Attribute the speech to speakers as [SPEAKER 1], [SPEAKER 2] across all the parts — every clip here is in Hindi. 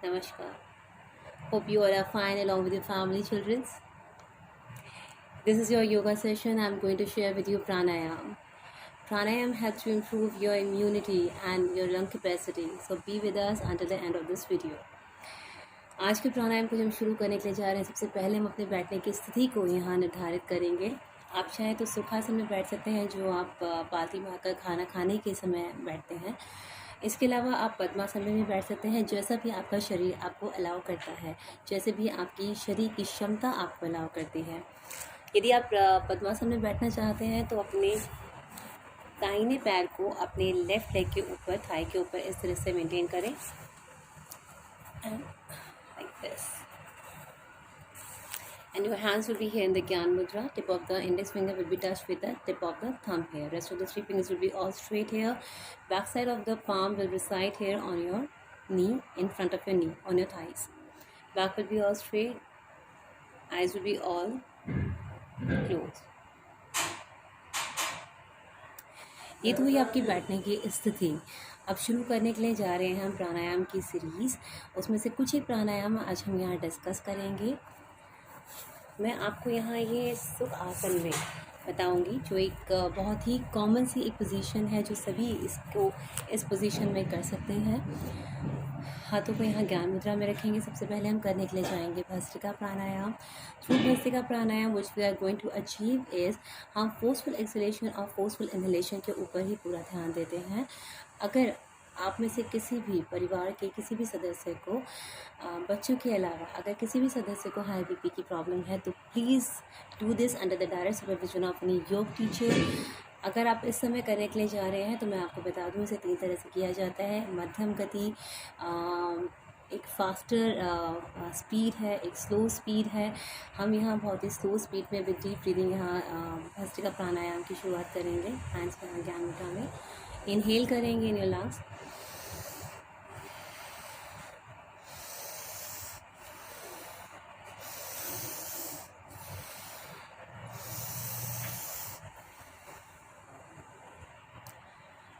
[SPEAKER 1] Namaskar. Hope you all are fine along with your family, children. This is your yoga session. I'm going to share with you pranayam. Pranayam helps to improve your immunity and your lung capacity. So be with us until the end of this video. आज के प्राणायाम को जब शुरू करने के लिए जा रहे हैं, सबसे पहले हम अपने बैठने की स्थिति को यहाँ निर्धारित करेंगे। आप चाहे तो सुखासन में बैठ सकते हैं, जो आप पालती मारकर खाना खाने के समय बैठते हैं। इसके अलावा आप पद्मासन में भी बैठ सकते हैं, जैसा भी आपका शरीर आपको अलाउ करता है, जैसे भी आपकी शरीर की क्षमता आपको अलाउ करती है। यदि आप पद्मासन में बैठना चाहते हैं तो अपने दाहिने पैर को अपने लेफ्ट लेग के ऊपर, थाई के ऊपर इस तरह से मेंटेन करें, like this. And your hands will be here in the Gyan Mudra. Tip of the index finger will be touched with the tip of the thumb here. Rest of the three fingers will be all straight here. Back side of the palm will reside here on your knee, in front of your knee, on your thighs. Back will be all straight. Eyes will be all closed. ये तो हुई आपकी बैठने की स्थिति। अब शुरू करने के लिए जा रहे हैं हम प्राणायाम की सीरीज़। उसमें से कुछ एक प्राणायाम आज हम यहाँ डिस्कस करेंगे। मैं आपको यहाँ ये सुख आसन में बताऊंगी, जो एक बहुत ही कॉमन सी एक पोजीशन है, जो सभी इसको इस पोजीशन में कर सकते हैं। हाथों को यहाँ ज्ञान मुद्रा में रखेंगे। सबसे पहले हम करने के लिए जाएंगे bhastrika pranayama. Through bhastrika pranayama which we are going to achieve is, हम फोर्सफुल एक्सलेशन और फोर्सफुल इनहेलेशन के ऊपर ही पूरा ध्यान देते हैं। अगर आप में से किसी भी परिवार के किसी भी सदस्य को, बच्चों के अलावा अगर किसी भी सदस्य को हाई बीपी की प्रॉब्लम है, तो please do this under the direct supervision of any योग टीचर। अगर आप इस समय करने के लिए जा रहे हैं तो मैं आपको बता दूं, इसे 3 तरह से किया जाता है। मध्यम गति, एक फास्टर स्पीड है, एक स्लो स्पीड है। हम यहाँ बहुत ही स्लो स्पीड में विद डीप ब्रीदिंग यहाँ भस्त्रिका प्राणायाम की शुरुआत करेंगे। हैंड्स यहाँ ज्ञान मुद्रा में इनहेल करेंगे इन योर लंग्स,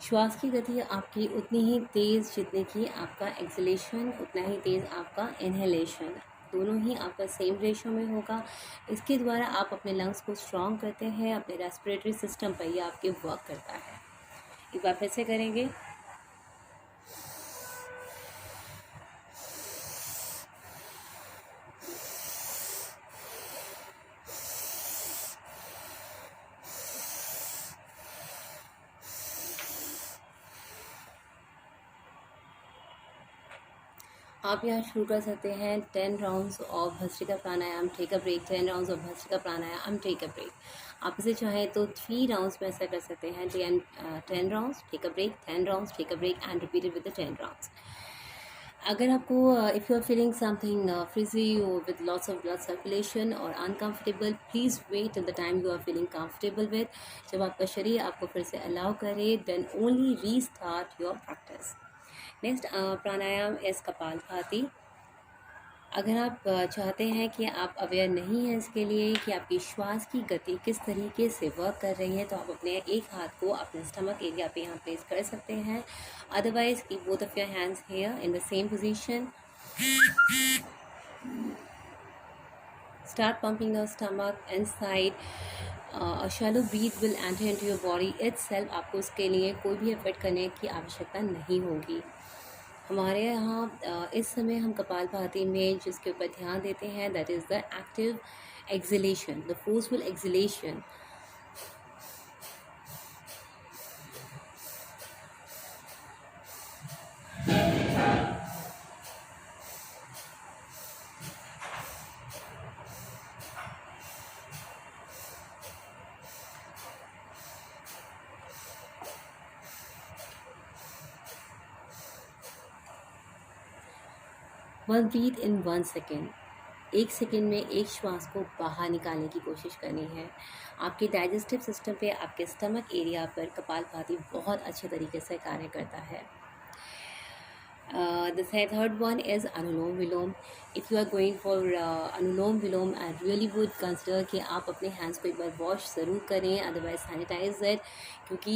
[SPEAKER 1] श्वास की गति आपकी उतनी ही तेज़ जितनी कि आपका एक्सलेशन, उतना ही तेज़ आपका इनहेलेशन, दोनों ही आपका सेम रेशो में होगा। इसके द्वारा आप अपने लंग्स को स्ट्रॉन्ग करते हैं, अपने रेस्पिरेटरी सिस्टम पर यह आपके वर्क करता है। एक बार फिर से करेंगे। आप यहाँ शुरू कर सकते हैं 10 rounds of bhastrika pranayama, take a break, 10 rounds of bhastrika pranayama, take a break. आप इसे चाहें तो 3 राउंड्स में ऐसा कर सकते हैं, 10 rounds, take a break, 10 rounds, take a break and repeated with the 10 rounds. अगर आपको if you are feeling something frizzy with lots of blood circulation और uncomfortable, please wait till the time you are feeling comfortable with. जब आपका शरीर आपको फिर से अलाउ करे, then only restart your practice. Next pranayama is kapalbhati. अगर आप चाहते हैं कि आप अवेयर नहीं हैं इसके लिए कि आपकी श्वास की गति किस तरीके से वर्क कर रही है, तो आप अपने एक हाथ को अपने स्टमक एरिया पे यहाँ प्लेस कर सकते हैं। Otherwise keep both of your hands here in the same position. Start pumping the stomach inside. A shallow breath will enter into your body itself. आपको उसके लिए कोई भी एफर्ट करने की आवश्यकता नहीं होगी। हमारे यहाँ इस समय हम कपालभाति में जिसके ऊपर ध्यान देते हैं, that is the active exhalation, the forceful exhalation. One breath in 1 second. 1 second में एक श्वास को बाहर निकालने की कोशिश करनी है। आपके डाइजेस्टिव सिस्टम पे, आपके स्टमक एरिया पर कपालभाति बहुत अच्छे तरीके से कार्य करता है। The third one is anulom vilom. If you are going for anulom vilom, I really would consider कि आप अपने हैंड्स को एक बार वॉश ज़रूर करें, अदरवाइज सैनिटाइज इट, क्योंकि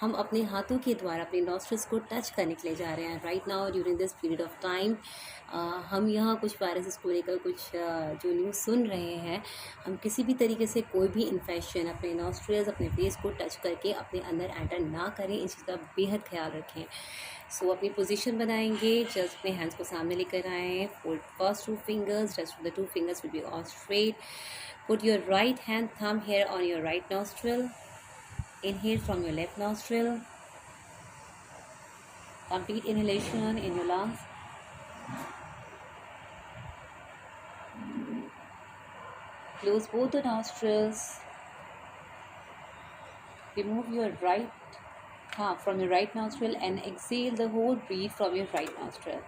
[SPEAKER 1] हम अपने हाथों के द्वारा अपने नॉस्ट्रल्स को टच करने के लिए जा रहे हैं right now during this period of time. हम यहाँ कुछ वायरसेस को लेकर कुछ जो न्यूज़ सुन रहे हैं, हम किसी भी तरीके से कोई भी इन्फेक्शन अपने नॉस्ट्रल्स अपने फेस को टच करके अपने अंदर एंटर ना करें, इस चीज़ का बेहद ख्याल रखें। सो अपनी पोजीशन बनाएंगे, जस्ट अपने हैंड्स को सामने लेकर आएँ, fold first 2 fingers, just the 2 fingers will be all straight. Put your right hand thumb here on your right nostril. Inhale from your left nostril. Complete inhalation in your lungs. Close both the nostrils. Remove your right thumb from your right nostril and exhale the whole breath from your right nostril.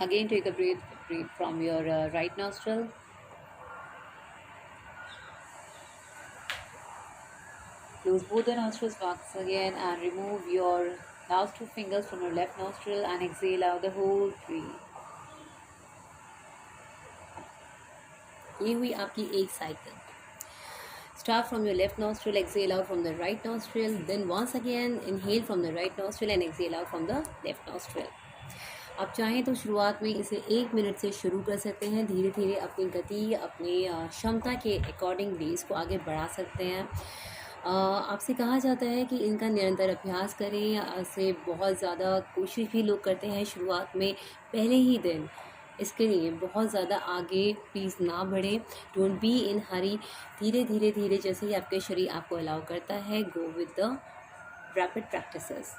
[SPEAKER 1] Again, take a breath from your right nostril. Close both the nostrils once again and remove your last 2 fingers from your left nostril and exhale out the whole breath. ये हुई आपकी एक cycle. Start from your left nostril, exhale out from the right nostril, then once again inhale from the right nostril and exhale out from the left nostril. आप चाहें तो शुरुआत में इसे 1 मिनट से शुरू कर सकते हैं, धीरे धीरे अपनी गति अपनी क्षमता के अकॉर्डिंग भी इसको आगे बढ़ा सकते हैं. आपसे कहा जाता है कि इनका निरंतर अभ्यास करें. ऐसे बहुत ज़्यादा कोशिश भी लोग करते हैं शुरुआत में पहले ही दिन, इसके लिए बहुत ज़्यादा आगे प्लीज़ ना बढ़े. डोंट बी इन हरी. धीरे धीरे धीरे जैसे ही आपके शरीर आपको अलाउ करता है, go with the rapid practices.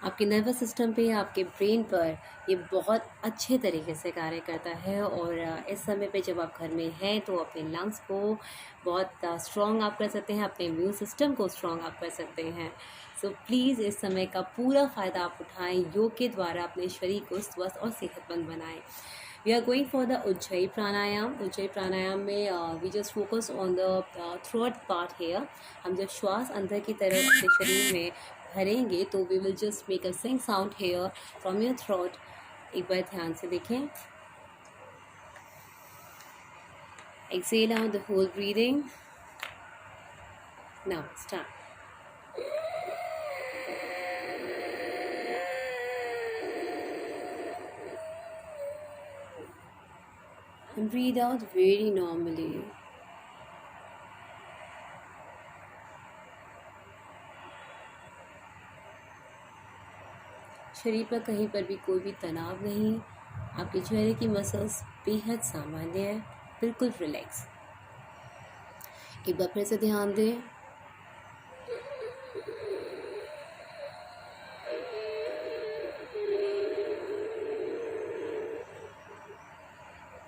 [SPEAKER 1] आपके नर्वस सिस्टम पे, आपके ब्रेन पर ये बहुत अच्छे तरीके से कार्य करता है. और इस समय पे जब आप घर में हैं तो अपने लंग्स को बहुत स्ट्रॉन्ग आप कर सकते हैं, अपने इम्यून सिस्टम को स्ट्रॉन्ग आप कर सकते हैं. सो प्लीज़ इस समय का पूरा फ़ायदा आप उठाएं. योग के द्वारा अपने शरीर को स्वस्थ और सेहतमंद बनाएं. We are going for the ujjayi pranayama. Ujjayi pranayama में we just focus on the throat part here. हम जब श्वास अंदर की तरफ अपने शरीर में भरेंगे तो we will just make a sing sound here from your throat. एक बार ध्यान से देखें. Exhale out the whole breathing. Now start. And breathe out very normally. शरीर पर कहीं पर भी कोई भी तनाव नहीं. आपके चेहरे की मसल्स बेहद सामान्य है, बिल्कुल रिलैक्स. एक बार फिर से ध्यान दें.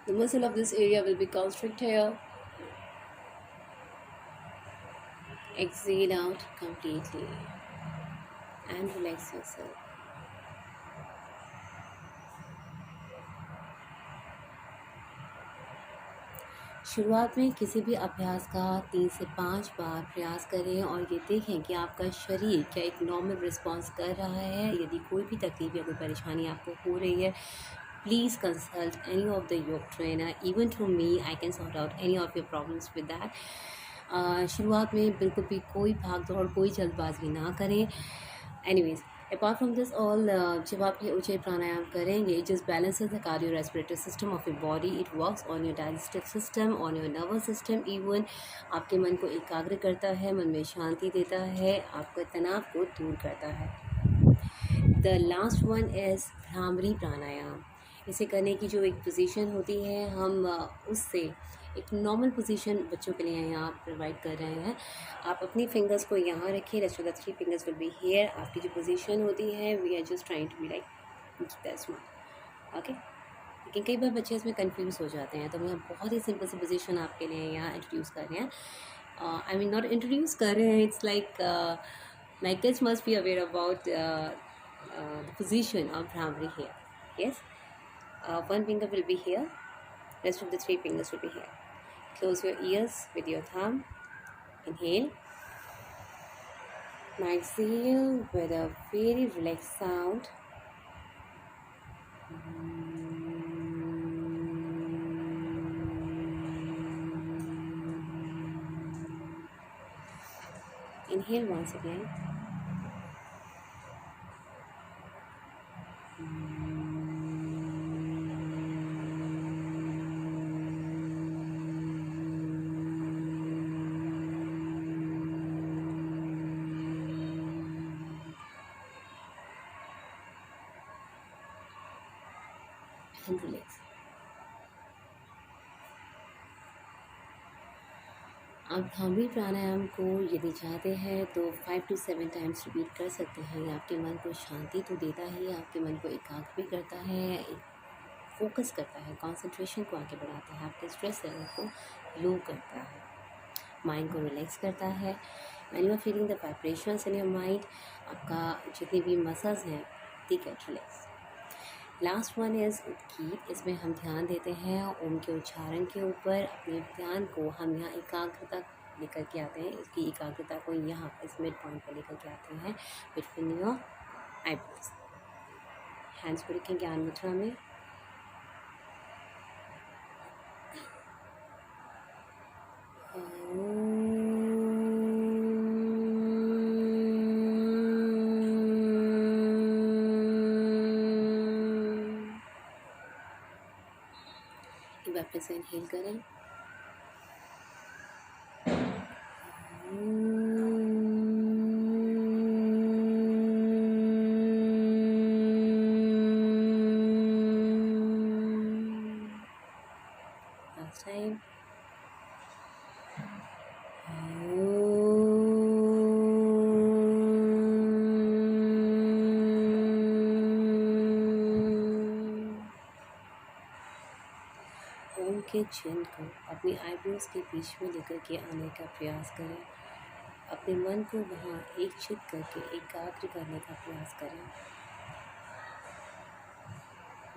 [SPEAKER 1] The muscle of this area will be constricted here. Exhale out completely and relax yourself. शुरुआत में किसी भी अभ्यास का 3 से 5 बार प्रयास करें और ये देखें कि आपका शरीर क्या एक नॉर्मल रिस्पॉन्स कर रहा है. यदि कोई भी तकलीफ या कोई परेशानी आपको हो रही है, please consult any of the yoga trainer. Even to me, I can sort out any of your problems with that. शुरुआत में बिल्कुल भी कोई भाग दौड़, कोई जल्दबाजी ना करें. Anyways, apart from this all, जब आप ये उज्जयी प्राणायाम करेंगे, it just balances the cardiorespiratory system of your body. It works on your digestive system, on your nervous system even. आपके मन को एकाग्र करता है, मन में शांति देता है, आपके तनाव को दूर करता है. The last one is bhramari प्राणायाम. इसे करने की जो एक पोजीशन होती है, हम उससे एक नॉर्मल पोजीशन बच्चों के लिए यहाँ प्रोवाइड कर रहे हैं. आप अपनी फिंगर्स को यहाँ रखिए. Rest of the 3 fingers will be here. आपकी जो पोजीशन होती है, we are just trying to be like this one. Okay. लेकिन कई बार बच्चे इसमें कंफ्यूज हो जाते हैं, तो हम बहुत ही सिंपल सी पोजीशन आपके लिए यहाँ इंट्रोड्यूस कर रहे हैं. आई मीन नॉट इंट्रोड्यूस कर रहे हैं, it's like my kids must be aware about the position of bhramari here. Yes. One finger will be here, rest of the 3 fingers will be here. Close your ears with your thumb. Inhale. Now exhale with a very relaxed sound. Inhale once again. And relax. अब भ्रामरी प्राणायाम को यदि चाहते हैं तो 5 to 7 टाइम्स रिपीट कर सकते हैं। ये आपके मन को शांति तो देता ही, आपके मन को एकाग्र भी करता है, फोकस करता है, कंसंट्रेशन को आगे बढ़ाता है, आपके स्ट्रेस लेवल को लो करता है, माइंड को रिलैक्स करता है। When you are feeling the vibrations in your mind, आपका जितने भी मसल्स हैं they get relax. Last one is udgeeth. इसमें हम ध्यान देते हैं ओम के उच्चारण के ऊपर। अपने ध्यान को हम यहाँ एकाग्रता लेकर के आते हैं, इसकी एकाग्रता को यहाँ इस मिड पॉइंट पर लेकर के आते हैं बिटवीन योर आईब्रोज। हैंड्स को रखें ज्ञान मुद्रा में। वापस से इनहेल करें। Last time. ओम के चिन्ह को अपनी आईब्रोज के बीच में लेकर के आने का प्रयास करें। अपने मन को वहाँ एक चित करके एकाग्र करने का प्रयास करें।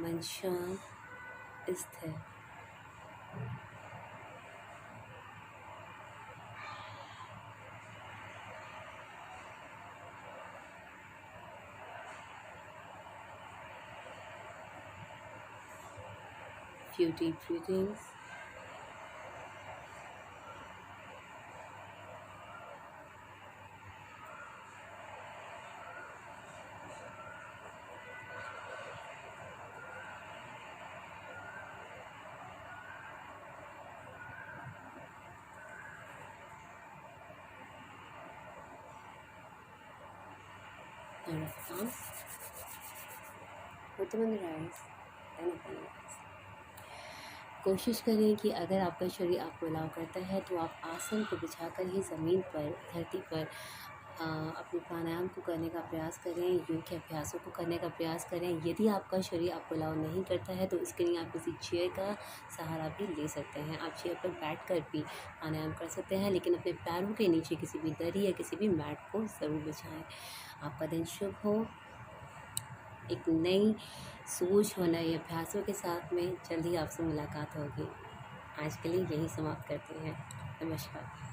[SPEAKER 1] मन शांत स्थिर। Few deep breathings. And off. Put them on the rise. Then open your eyes. कोशिश करें कि अगर आपका शरीर आपको अलाउ करता है तो आप आसन को बिछाकर ही ज़मीन पर, धरती पर अपने प्राणायाम को करने का प्रयास करें, योग के अभ्यासों को करने का प्रयास करें। यदि आपका शरीर आपको अलाउ नहीं करता है तो इसके लिए आप किसी चेयर का सहारा भी ले सकते हैं। आप चेयर पर बैठकर भी प्राणायाम कर सकते हैं, लेकिन अपने पैरों के नीचे किसी भी दरी या किसी भी मैट को ज़रूर बिछाएं। आपका दिन शुभ हो। एक नई सोच और नए अभ्यासों के साथ में जल्दी आपसे मुलाकात होगी। आज के लिए यही समाप्त करते हैं। नमस्कार।